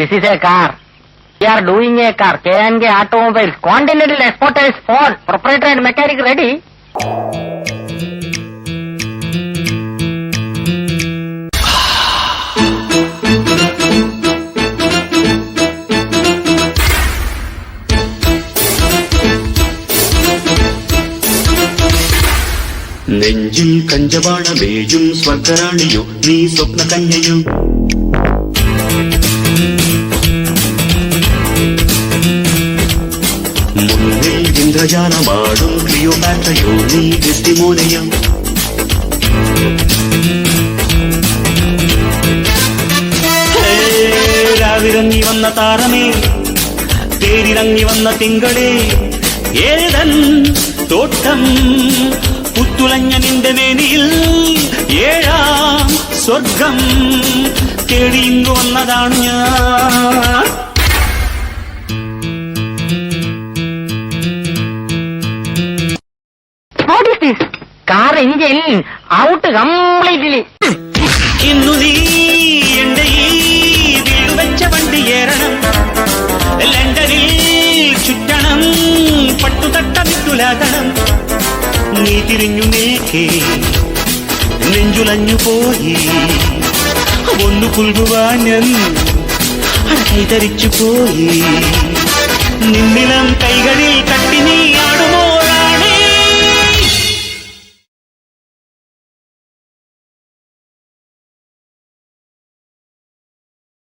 This is a car. We are doing a car. K&K Automobiles. Continental Exporters Ford. Proprietor and mechanic ready. നെഞ്ചിൽ കഞ്ചവാണമേയും സ്വർഗറാണിയോ നീ സ്വപ്ന കന്യയോ. മുന്നിൽ ഇന്ദ്രജാലമാടും ക്ലിയോപാട്രയോ നീ ഡെസ്റ്റിമോനയോ. രാവിറങ്ങി വന്ന താരമേ, തേരിറങ്ങി വന്ന തിങ്കളേ, ഏതൻ തോട്ടം പുത്തുലഞ്ഞ നിന്റെ മേനിയിൽ ഏഴാം സ്വർഗം തേടി ഇങ്ങു വന്നതാണ് ഞാൻ. What is this? Car engine out completely. ഇന്നു നീ എന്റെ ഈ വീട് വെച്ച വണ്ടി ഏറണം, ലണ്ടനിൽ ചുറ്റണം, പട്ടുതട്ടമിട്ടുലാകണം. നീ തിരിഞ്ഞു നിൽക്കേ നെഞ്ചുലഞ്ഞു പോയി, ഒന്നു പുൽകുവാൻ ഞാൻ കൈതരിച്ചു പോയി. നിന്നിളം കൈകളിൽ കട്ടി നീ ആടുമോ